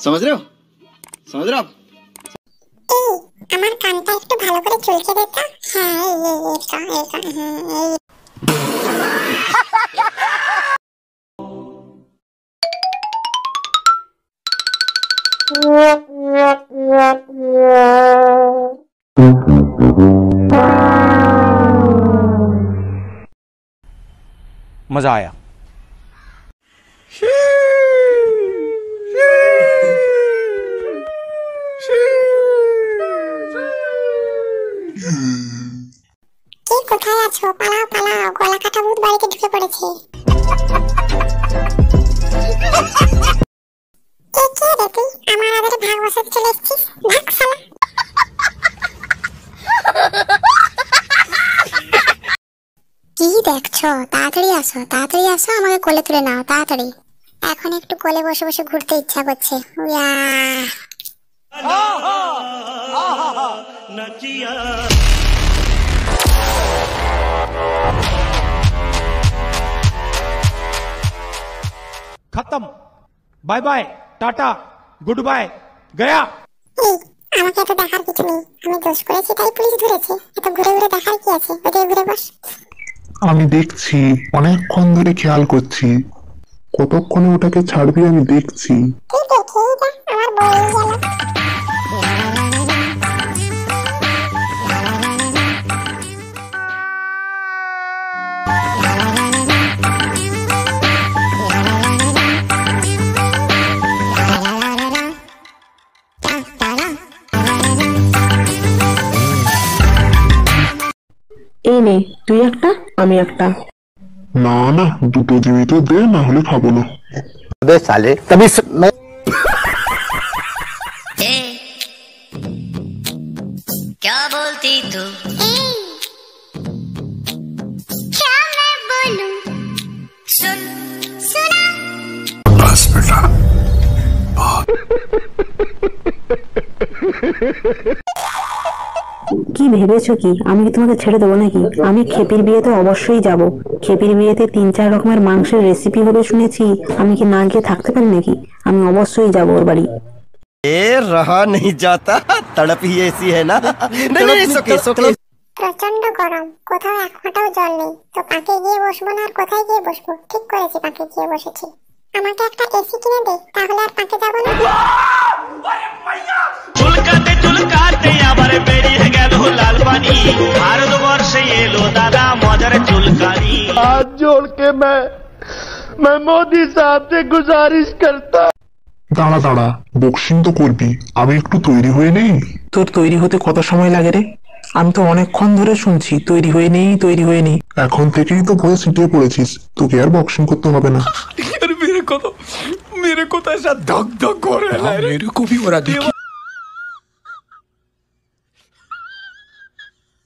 समझ रहे हो? समझ रहे हो आप? আমার কানটা একটু ভালো করে চুলকে দে তো। হ্যাঁ मजा आया। কে কোথায় আছো? পালাও পালাও, গলা কাটা ভূত বাড়িতে ঢুকে পড়েছে। কে রে তুই? আমার আদরে ভাগ বসাতে চলে এসেছিস? ভাগ শালা। কি দেখছো? তাড়াতাড়ি আসো, তাড়াতাড়ি আসো, আমাকে কোলে তুলে নাও তাড়াতাড়ি। এখন একটু কোলে বসে বসে ঘুরতে ইচ্ছা করছে। खत्म, bye bye, tata, goodbye, गया। আমাকে এত দেখার কিছু নেই, আমি দোষ করেছি তাই পুলিশ ধরেছে। এত ঘুরে ঘুরে দেখার কি আছে? ওদিকে ঘুরে বস। আমি দেখছি, অনেকক্ষণ ধরে খেয়াল করছি, কতক্ষণে ওটাকে ছাড়বি আমি দেখছি। ঠিক আছে, আমার বই গেল। এই নে, তুই একটা আমি একটা। না না, দুটো দিবি তো দে, না হলে খাবো না। अबे साले तभी मैं क्या बोलती तू? क्या मैं बोलूं? सुन सुना। बस बेटा। কি ভেবেছো কি আমি কি তোমাকে ছেড়ে দেবো নাকি? আমি খেপির বিয়েতে অবশ্যই যাব। খেপির বিয়েতে 3-4 রকমের মাংসের রেসিপি হবে শুনেছি। আমি কি না গিয়ে থাকতে পারি নাকি? আমি অবশ্যই যাব ওর বাড়ি। रहा नहीं जाता, तड़प ही ऐसी है ना। প্রচন্ড গরম, কোথাও এক ফোঁটাও জল নেই। তো পাকে গিয়ে বসবো না আর কোথায় গিয়ে বসবো? ঠিক করেছি, পাকে গিয়ে বসেছি। আমাকে একটা এসি কিনে দে, তাহলে আর পাকে যাবো না। চুলকাতে চুলকাতে আবার বেরিয়ে গেল লাল পানি। ভারতবর্ষে এলো দাদা মজার চুলকানি। हाथ जोड़ के मैं मोदी साहब से गुजारिश करता। দাঁড়া দাঁড়া, বক্সিং তো করবি, আমি একটু তৈরি হয়ে নেই। তোর তৈরি হতে কত সময় লাগে রে? আমি তো অনেকক্ষণ ধরে শুনছি তৈরি হয়ে নেই, তৈরি হয়ে নেই। এখন থেকেই তো ভয়ে সিটিয়ে পড়েছিস, তোকে আর বক্সিং করতে হবে না। मेरे को तो ऐसा धक धक हो रहा है। मेरे को भी हो रहा है।